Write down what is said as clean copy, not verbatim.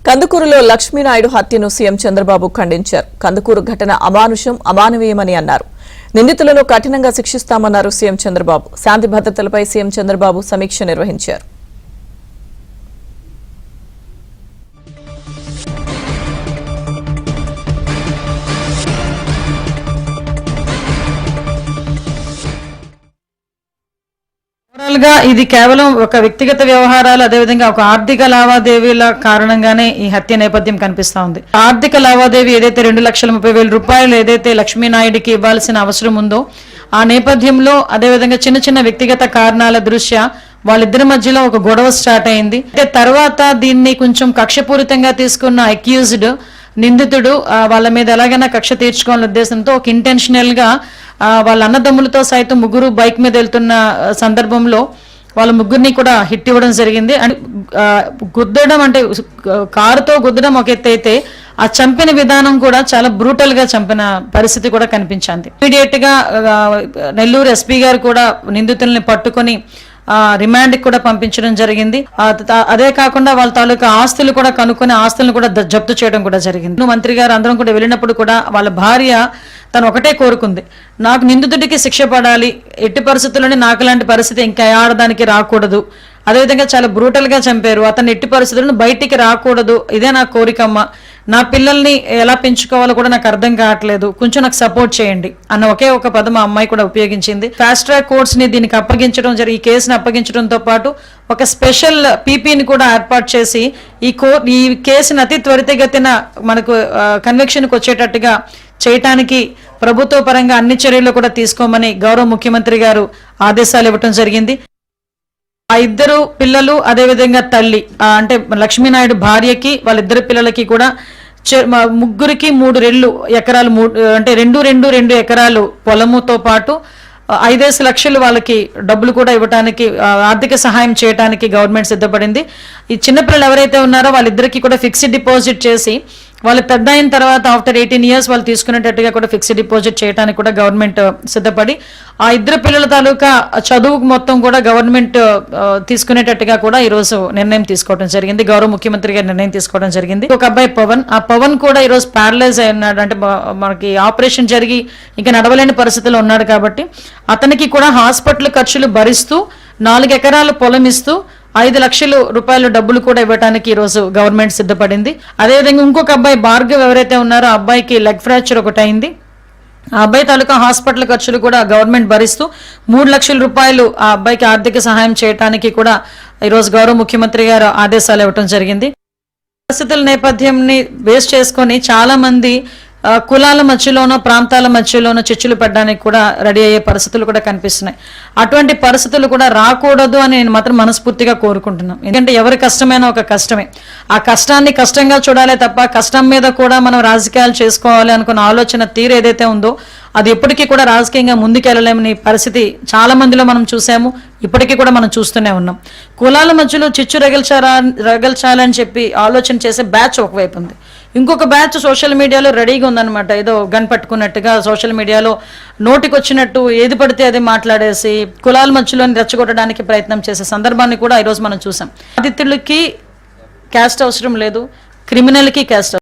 కందుకూరులో Lakshmi Naidu హత్యను CM Chandrababu ఖండించారు. కందుకూరు ఘటన అమానుషం, అమానవీయమని అన్నారు. నిందితులను కఠినంగా శిక్షిస్తామన్నారు సీఎం చంద్రబాబు. శాంతి భద్రతలపై సీఎం చంద్రబాబు సమీక్ష నిర్వహించారు. ఇది కేవలం ఒక వ్యక్తిగత వ్యవహారాలు, అదేవిధంగా ఒక ఆర్థిక లావాదేవీల కారణంగానే ఈ హత్య నేపథ్యం కనిపిస్తా ఉంది. ఆర్థిక లావాదేవీ ఏదైతే 2,30,000 రూపాయలు ఏదైతే లక్ష్మీనాయుడికి ఇవ్వాల్సిన అవసరం ఉందో ఆ నేపథ్యంలో, అదేవిధంగా చిన్న చిన్న వ్యక్తిగత కారణాల దృష్ట్యా వాళ్ళిద్దరి మధ్యలో ఒక గొడవ స్టార్ట్ అయింది. అయితే తర్వాత దీన్ని కొంచెం కక్షపూరితంగా తీసుకున్న అక్యూజ్డ్ నిందితుడు వాళ్ళ మీద ఎలాగైనా కక్ష తీర్చుకోవాలనే ఉద్దేశంతో ఒక ఇంటెన్షనల్ గా వాళ్ళ అన్నదమ్ములతో సైతం ముగ్గురు బైక్ మీద వెళ్తున్న సందర్భంలో వాళ్ళ ముగ్గురిని కూడా హిట్ ఇవ్వడం జరిగింది. అండ్ గుద్దడం అంటే కారుతో గుద్దడం ఒక ఎత్తు అయితే ఆ చంపిన విధానం కూడా చాలా బ్రూటల్ గా చంపిన పరిస్థితి కూడా కనిపించింది. ఇమీడియట్ గా నెల్లూరు ఎస్పీ గారు కూడా నిందితుల్ని పట్టుకొని రిమాండ్ కూడా పంపించడం జరిగింది. అదే కాకుండా వాళ్ళ తాలూకా ఆస్తులు కూడా కనుక్కొని ఆస్తులను కూడా జప్తు చేయడం కూడా జరిగింది. మంత్రి గారు అందరం కూడా వెళ్ళినప్పుడు కూడా వాళ్ళ భార్య తను ఒకటే కోరుకుంది, నాకు నిందితుడికి శిక్ష పడాలి, ఎట్టి పరిస్థితుల్లోనే నాకు లాంటి పరిస్థితి ఇంకా ఆడదానికి రాకూడదు, అదేవిధంగా చాలా బ్రూటల్ గా చంపారు, అతను ఎట్టి పరిస్థితులను బయటికి రాకూడదు, ఇదే నా కోరికమ్మ, నా పిల్లల్ని ఎలా పెంచుకోవాలో కూడా నాకు అర్థం కావట్లేదు, కొంచెం నాకు సపోర్ట్ చేయండి అన్న ఒకే ఒక పదం ఆ అమ్మాయి కూడా ఉపయోగించింది. ఫాస్ట్ ట్రాక్ కోర్ట్స్ ని దీనికి అప్పగించడం ఈ కేసుని అప్పగించడంతో పాటు ఒక స్పెషల్ పీపీని కూడా ఏర్పాటు చేసి ఈ కేసుని అతి త్వరితగతిన మనకు కన్విక్షన్ కు వచ్చేటట్టుగా చేయటానికి ప్రభుత్వ పరంగా అన్ని చర్యలు కూడా తీసుకోమని గౌరవ ముఖ్యమంత్రి గారు ఆదేశాలు ఇవ్వటం జరిగింది. ఆ ఇద్దరు పిల్లలు, అదేవిధంగా తల్లి అంటే లక్ష్మీనాయుడు భార్యకి వాళ్ళిద్దరు పిల్లలకి కూడా ముగ్గురికి 3 ఎకరాలు అంటే 2 ఎకరాలు పొలముతో పాటు 5 లక్షలు వాళ్ళకి డబ్బులు కూడా ఇవ్వడానికి, ఆర్థిక సహాయం చేయడానికి గవర్నమెంట్ సిద్ధపడింది. ఈ చిన్నపిల్లలు ఎవరైతే ఉన్నారో వాళ్ళిద్దరికి కూడా ఫిక్స్డ్ డిపాజిట్ చేసి వాళ్ళు పెద్ద అయిన తర్వాత ఆఫ్టర్ 18 ఇయర్స్ వాళ్ళు తీసుకునేటట్టుగా కూడా ఫిక్స్డ్ డిపాజిట్ చేయడానికి కూడా గవర్నమెంట్ సిద్ధపడి ఆ ఇద్దరు పిల్లల తాలూకా చదువుకు మొత్తం కూడా గవర్నమెంట్ తీసుకునేటట్టుగా కూడా ఈ రోజు నిర్ణయం తీసుకోవడం జరిగింది. గౌరవ ముఖ్యమంత్రి గారు నిర్ణయం తీసుకోవడం జరిగింది. ఒక అబ్బాయి పవన్, ఆ పవన్ కూడా ఈ రోజు ప్యారలైజ్ అయి ఉన్నాడు, అంటే మనకి ఆపరేషన్ జరిగి ఇంకా నడవలేని పరిస్థితిలో ఉన్నాడు కాబట్టి అతనికి కూడా హాస్పిటల్ ఖర్చులు భరిస్తూ 4 ఎకరాల పొలం ఇస్తూ 5 లక్షల రూపాయల డబ్బులు కూడా ఇవ్వడానికి ఈ రోజు గవర్నమెంట్ సిద్ధపడింది. అదేవిధంగా ఇంకొక అబ్బాయి భార్గవ్ ఎవరైతే ఉన్నారో ఆ అబ్బాయికి లెగ్ ఫ్రాక్చర్ ఒకటి అయింది. ఆ అబ్బాయి తాలూకా హాస్పిటల్ ఖర్చులు కూడా గవర్నమెంట్ భరిస్తూ 3 లక్షల రూపాయలు ఆ అబ్బాయికి ఆర్థిక సహాయం చేయడానికి కూడా ఈ రోజు గౌరవ ముఖ్యమంత్రి గారు ఆదేశాలు ఇవ్వడం జరిగింది. పరిస్థితుల నేపథ్యంని బేస్ చేసుకొని చాలా మంది కులాల మధ్యలోనో ప్రాంతాల మధ్యలోనో చిచ్చులు పెట్టడానికి కూడా రెడీ అయ్యే పరిస్థితులు కూడా కనిపిస్తున్నాయి. అటువంటి పరిస్థితులు కూడా రాకూడదు అని నేను మాత్రం మనస్ఫూర్తిగా కోరుకుంటున్నాను. ఎందుకంటే ఎవరి కష్టమైనా ఒక కష్టమే, ఆ కష్టాన్ని కష్టంగా చూడాలే తప్ప కష్టం మీద కూడా మనం రాజకీయాలు చేసుకోవాలి అనుకున్న ఆలోచన తీరు ఏదైతే ఉందో అది ఎప్పటికీ కూడా రాజకీయంగా ముందుకెళ్ళలేమని పరిస్థితి చాలా మందిలో మనం చూసాము, ఇప్పటికీ కూడా మనం చూస్తూనే ఉన్నాం. కులాల మధ్యలో చిచ్చు రగల్చాలని చెప్పి ఆలోచన చేసే బ్యాచ్ ఒకవైపు ఉంది, ఇంకొక బ్యాచ్ సోషల్ మీడియాలో రెడీగా ఉందన్నమాట. ఏదో గన్ పట్టుకున్నట్టుగా సోషల్ మీడియాలో నోటికి వచ్చినట్టు ఏది పడితే అది మాట్లాడేసి కులాల మధ్యలోని రెచ్చగొట్టడానికి ప్రయత్నం చేసే సందర్భాన్ని కూడా ఈరోజు మనం చూసాం. బాధితులకి క్యాస్ట్ అవసరం లేదు, క్రిమినల్కి క్యాస్ట్